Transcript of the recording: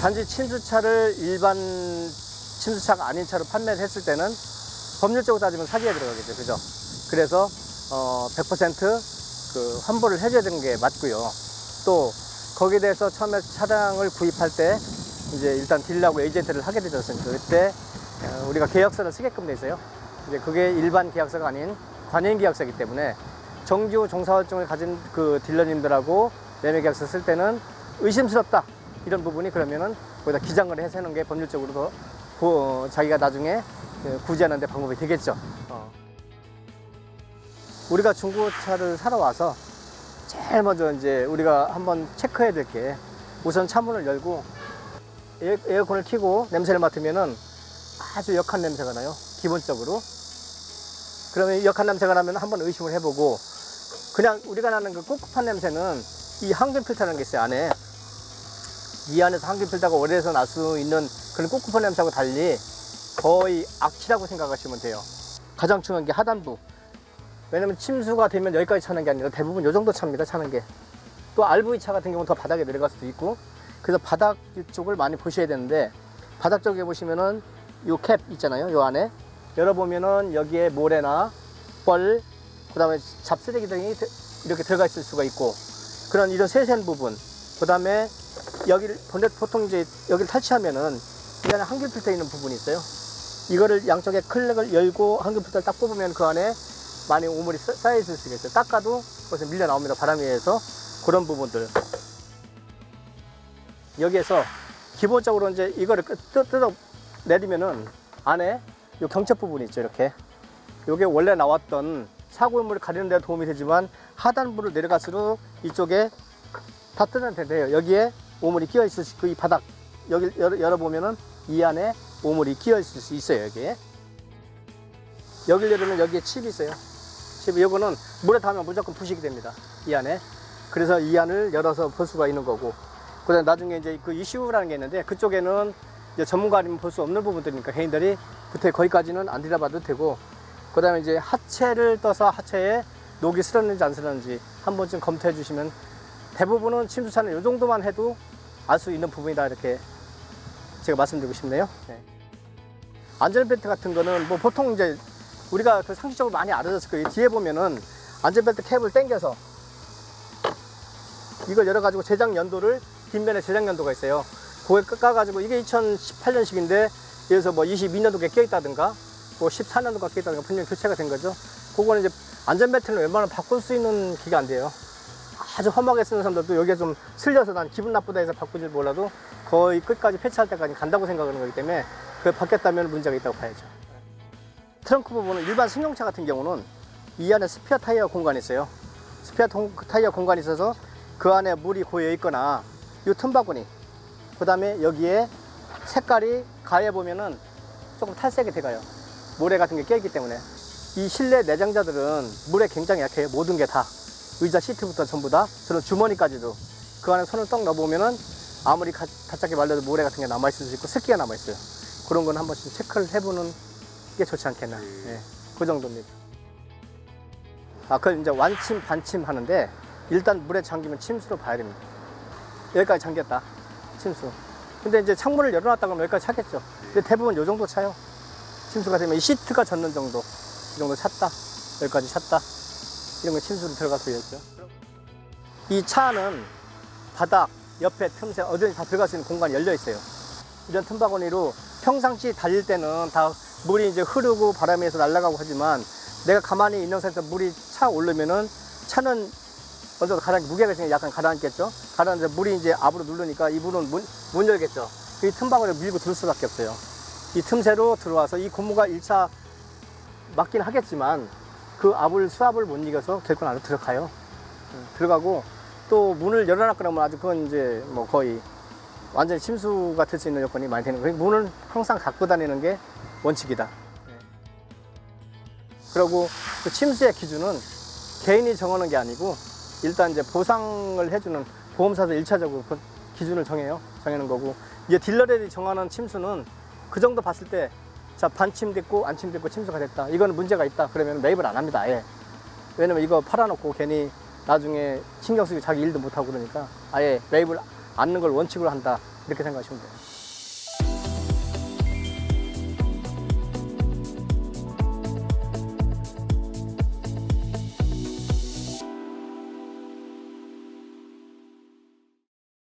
단지 침수차를 일반 침수차가 아닌 차로 판매를 했을 때는 법률적으로 따지면 사기에 들어가겠죠. 그죠? 그래서 100% 환불을 해줘야 되는 게 맞고요. 또 거기에 대해서 처음에 차량을 구입할 때 이제 일단 딜러하고 에이전트를 하게 되지 않습니까? 그때 우리가 계약서를 쓰게끔 돼 있어요. 이제 그게 일반 계약서가 아닌 관행 계약서이기 때문에 정규 종사활동을 가진 그 딜러님들하고 매매 계약서 쓸 때는 의심스럽다 이런 부분이 그러면은 거기다 기장을 해서 하는 게 법률적으로 더 자기가 나중에 구제하는 데 방법이 되겠죠. 우리가 중고차를 사러 와서 제일 먼저 이제 우리가 한번 체크해야 될 게 우선 차문을 열고 에어컨을 켜고 냄새를 맡으면은 아주 역한 냄새가 나요. 기본적으로. 그러면 역한 냄새가 나면 한번 의심을 해보고 그냥 우리가 나는 그 꿉꿉한 냄새는 이 항균 필터라는 게 있어요. 안에 이 안에서 항균 필터가 오래돼서 날 수 있는 그런 꿉꿉한 냄새하고 달리 거의 악취라고 생각하시면 돼요. 가장 중요한 게 하단부. 왜냐면 침수가 되면 여기까지 차는 게 아니라 대부분 이 정도 찹니다. 차는 게. 또 RV 차 같은 경우는 더 바닥에 내려갈 수도 있고 그래서 바닥 쪽을 많이 보셔야 되는데 바닥 쪽에 보시면은 요 캡 있잖아요. 요 안에 열어보면은 여기에 모래나 뻘 그 다음에 잡쓰레기 등이 이렇게 들어가 있을 수가 있고 그런 이런 세세한 부분 그 다음에 여기를 보통 이제 여기를 탈취하면은 이 안에 항균 필터 있는 부분이 있어요. 이거를 양쪽에 클렉을 열고 항균 필터를 딱 뽑으면 그 안에 많이 오물이 쌓여 있을 수가 있어요. 닦아도 벌써 밀려 나옵니다. 바람에 의해서 그런 부분들. 여기에서 기본적으로 이제 이거를 뜯어 내리면은 안에 요 경첩 부분이 있죠. 이렇게. 요게 원래 나왔던 사고물을 가리는 데 도움이 되지만 하단부를 내려갈수록 이쪽에 다 뜯어내야 돼요. 여기에 오물이 끼어 있을 수 있고 이 바닥 여기 열어보면은 이 안에 오물이 끼어 있을 수 있어요. 여기에. 여기를 열으면 여기에 칩이 있어요. 칩이 요거는 물에 닿으면 무조건 부식이 됩니다. 이 안에. 그래서 이 안을 열어서 볼 수가 있는 거고. 그다음에 나중에 이제 그 이슈라는 게 있는데 그쪽에는 이제 전문가 아니면 볼 수 없는 부분들이니까 개인들이 그때 거기까지는 안 들여봐도 되고 그다음에 이제 하체를 떠서 하체에 녹이 슬었는지 안 슬었는지 한 번쯤 검토해 주시면 대부분은 침수차는 이 정도만 해도 알 수 있는 부분이다 이렇게 제가 말씀드리고 싶네요. 네. 안전벨트 같은 거는 뭐 보통 이제 우리가 그 상식적으로 많이 알아졌을 거예요. 뒤에 보면은 안전벨트 캡을 당겨서 이걸 열어가지고 제작 연도를 뒷면에 제작 연도가 있어요. 그걸 깎아가지고 이게 2018년식인데 여기서 뭐 22년도에 껴있다든가 뭐 14년도가 껴있다든가 분명히 교체가 된 거죠. 그거는 이제 안전벨트는 웬만하면 바꿀 수 있는 기가 안 돼요. 아주 험하게 쓰는 사람들도 여기에 좀 슬려서 난 기분 나쁘다 해서 바꾸질 몰라도 거의 끝까지 폐차할 때까지 간다고 생각하는 거기 때문에 그게 바뀌었다면 문제가 있다고 봐야죠. 트렁크 부분은 일반 승용차 같은 경우는 이 안에 스페어 타이어 공간이 있어요. 스페어 타이어 공간이 있어서 그 안에 물이 고여 있거나 이 틈바구니 그 다음에 여기에 색깔이 가해 보면은 조금 탈색이 돼가요. 모래 같은 게 껴있기 때문에. 이 실내 내장자들은 물에 굉장히 약해요. 모든 게 다. 의자 시트부터 전부 다. 저는 주머니까지도. 그 안에 손을 떡 넣어보면은 아무리 가짜게 말려도 모래 같은 게 남아있을 수 있고 습기가 남아있어요. 그런 건 한 번씩 체크를 해보는 게 좋지 않겠나. 예, 그 정도입니다. 그걸 이제 완침, 반침 하는데 일단 물에 잠기면 침수로 봐야 됩니다. 여기까지 잠겼다. 침수. 근데 이제 창문을 열어놨다 그러면 여기까지 차겠죠. 근데 대부분 요 정도 차요. 침수가 되면 이 시트가 젖는 정도. 이 정도 찼다. 여기까지 찼다. 이런 거 침수로 들어갈 수 있죠. 이 차는 바닥, 옆에 틈새, 어디든지 다 들어갈 수 있는 공간이 열려 있어요. 이런 틈바구니로 평상시 달릴 때는 다 물이 이제 흐르고 바람에서 날아가고 하지만 내가 가만히 있는 상태에서 물이 차 오르면은 차는 먼저 무게가 있으니까 약간 가라앉겠죠. 가라앉아서 물이 이제 압으로 누르니까 이 문은 못 열겠죠. 이 틈바구니를 밀고 들을 수밖에 없어요. 이 틈새로 들어와서 이 고무가 1차 맞긴 하겠지만 그 수압을 못 이겨서 결국 안으로 들어가요. 들어가고 또 문을 열어놨거나 하면 아주 그건 이제 뭐 거의 완전히 침수가 될 수 있는 여건이 많이 되는 거예요. 문은 항상 갖고 다니는 게 원칙이다. 그리고 그 침수의 기준은 개인이 정하는 게 아니고 일단 이제 보상을 해주는 보험사에서 1차적으로 기준을 정하는 거고 이제 딜러들이 정하는 침수는 그 정도 봤을 때 자 반침됐고 안침됐고 침수가 됐다. 이거는 문제가 있다. 그러면 매입을 안 합니다. 아예. 왜냐면 이거 팔아놓고 괜히 나중에 신경 쓰고 자기 일도 못하고 그러니까 아예 매입을 않는 걸 원칙으로 한다. 이렇게 생각하시면 돼요.